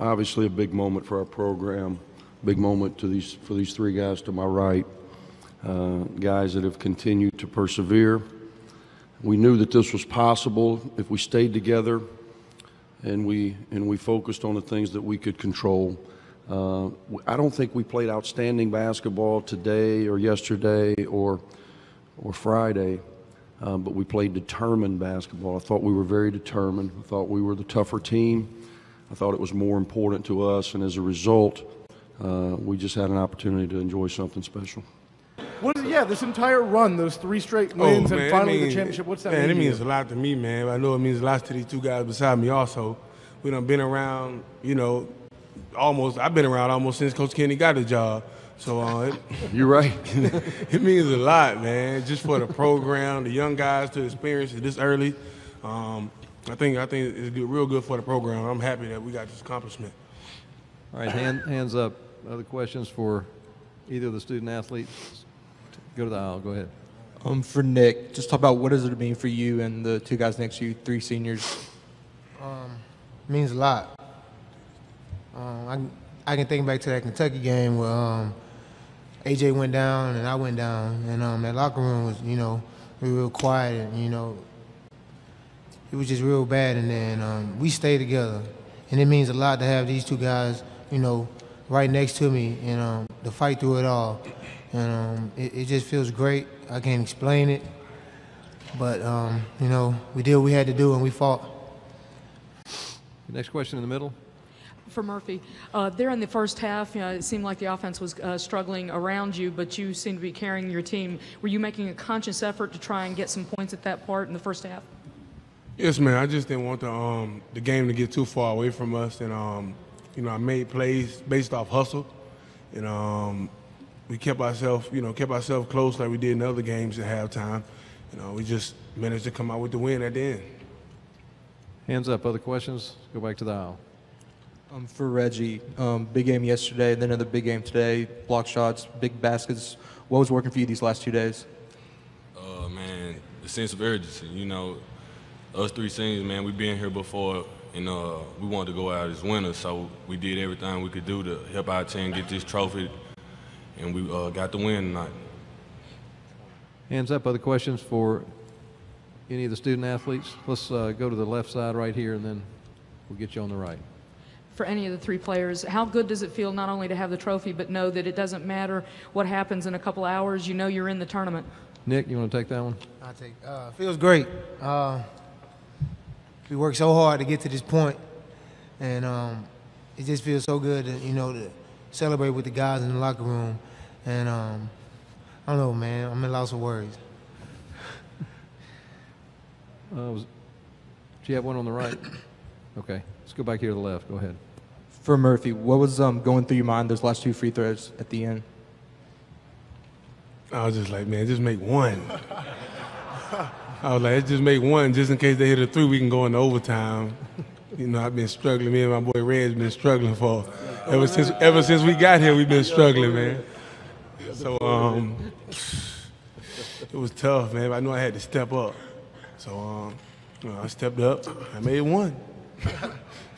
Obviously a big moment for our program, big moment for these three guys to my right, guys that have continued to persevere. We knew that this was possible if we stayed together and we focused on the things that we could control. I don't think we played outstanding basketball today or yesterday or Friday, but we played determined basketball. I thought we were very determined. I thought we were the tougher team. I thought it was more important to us, and as a result, we just had an opportunity to enjoy something special. This entire run, those 3 straight wins and finally the championship, what's that mean? Man, it means a lot to me, man. I know it means a lot to these two guys beside me also. We done been around, I've been around almost since Coach Kenny got the job. So you're right. It means a lot, man, just for the program, the young guys to experience it this early. I think it's real good for the program. I'm happy that we got this accomplishment. All right, hands up. Other questions for either of the student athletes? Go to the aisle. Go ahead. For Nick, just talk about what does it mean for you and the 2 guys next to you, 3 seniors? It means a lot. I can think back to that Kentucky game where AJ went down and I went down, and that locker room was, real quiet, and it was just real bad. And then we stayed together, and it means a lot to have these 2 guys, right next to me, and to fight through it all. And it just feels great. I can't explain it, but we did what we had to do, and we fought. Next question in the middle. For Murphy, there in the first half, it seemed like the offense was struggling around you, but you seemed to be carrying your team. Were you making a conscious effort to try and get some points at that part in the first half? Yes, man. I just didn't want the game to get too far away from us, and I made plays based off hustle, and we kept ourselves close like we did in other games at halftime. We just managed to come out with the win at the end. Hands up. Other questions? Go back to the aisle. For Reggie, big game yesterday, then another big game today, block shots, big baskets. What was working for you these last 2 days? Man, the sense of urgency. Us 3 seniors, man, we've been here before, and we wanted to go out as winners, so we did everything we could do to help our team get this trophy, and we got the win tonight. Hands up. Other questions for any of the student athletes? Let's go to the left side right here, and then we'll get you on the right. For any of the 3 players, how good does it feel not only to have the trophy, but know that it doesn't matter what happens in a couple hours, you're in the tournament? Nick, you want to take that one? I'll take it. Feels great. We worked so hard to get to this point, and it just feels so good to celebrate with the guys in the locker room. And I don't know, man, I'm at loss of words. Do you have one on the right? Okay, let's go back here to the left. Go ahead. For Murphy, what was going through your mind those last 2 free throws at the end? I was just like, man, just make one. I was like, let's just make one just in case they hit a 3, we can go into overtime. I've been struggling. Me and my boy Red's been struggling for ever since we got here. We've been struggling, man. So it was tough, man. I knew I had to step up. So I stepped up. I made one.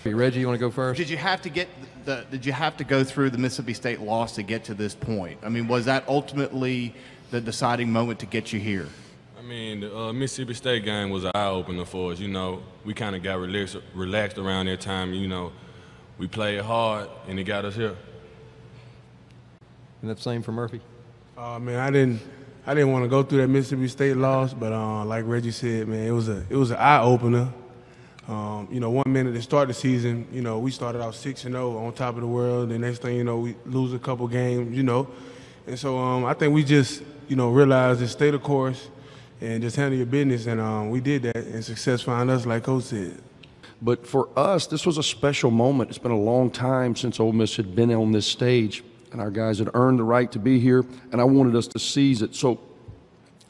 Reggie, you want to go first? Did you have to go through the Mississippi State loss to get to this point? I mean, was that ultimately the deciding moment to get you here? I mean, the Mississippi State game was an eye-opener for us. We kind of got relaxed around that time. We played hard, and it got us here. And that's the same for Murphy? Man, I didn't want to go through that Mississippi State loss, but like Reggie said, man, it was an eye-opener. 1 minute to start the season, we started out 6-0 on top of the world. The next thing we lose a couple games, And so I think we just, realized to stay the course and just handle your business. And we did that, and success found us, like Coach said. But for us, this was a special moment. It's been a long time since Ole Miss had been on this stage, and our guys had earned the right to be here, and I wanted us to seize it. So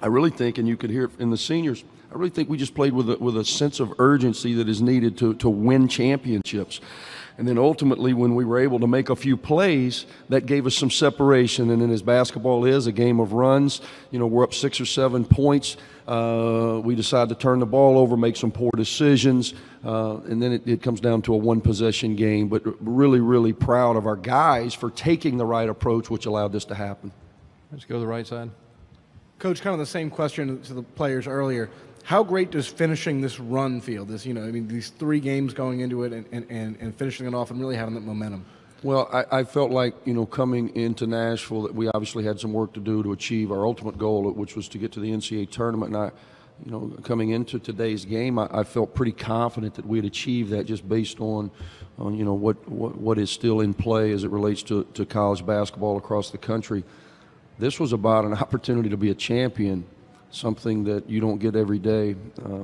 I really think, and you could hear it in the seniors, I really think we just played with a sense of urgency that is needed to win championships. And then ultimately, when we were able to make a few plays, that gave us some separation. And then as basketball is, a game of runs, we're up 6 or 7 points. We decide to turn the ball over, make some poor decisions, and then it comes down to a one-possession game. But really, really proud of our guys for taking the right approach, which allowed this to happen. Let's go to the right side. Coach, kind of the same question to the players earlier. How great does finishing this run feel? These 3 games going into it and finishing it off and really having that momentum. Well, I felt like, coming into Nashville that we obviously had some work to do to achieve our ultimate goal, which was to get to the NCAA tournament. And coming into today's game, I felt pretty confident that we had achieved that just based on what is still in play as it relates to college basketball across the country. This was about an opportunity to be a champion, something that you don't get every day.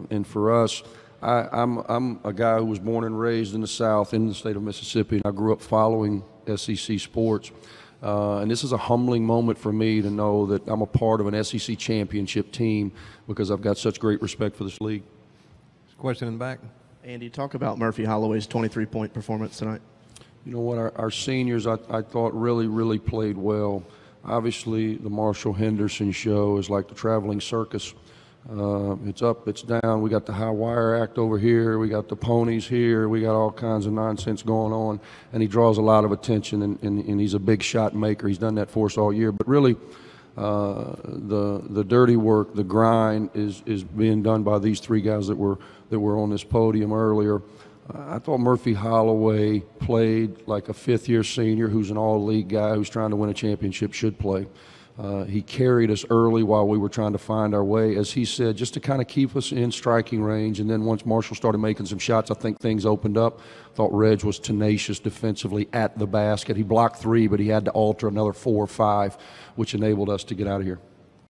And for us, I'm a guy who was born and raised in the South, in the state of Mississippi, and I grew up following SEC sports. And this is a humbling moment for me to know that I'm a part of an SEC championship team because I've got such great respect for this league. Question in the back. Andy, talk about Murphy Holloway's 23-point performance tonight. You know what, our seniors I thought really, really played well. Obviously, the Marshall Henderson show is like the traveling circus. It's up, it's down. We got the high wire act over here. We got the ponies here. We got all kinds of nonsense going on. And he draws a lot of attention, and he's a big shot maker. He's done that for us all year. But really, the dirty work, the grind is being done by these 3 guys that were on this podium earlier. I thought Murphy Holloway played like a 5th-year senior who's an all-league guy who's trying to win a championship should play. He carried us early while we were trying to find our way, as he said, just to kind of keep us in striking range. And then once Marshall started making some shots, I think things opened up. Thought Reg was tenacious defensively at the basket. He blocked 3, but he had to alter another 4 or 5, which enabled us to get out of here.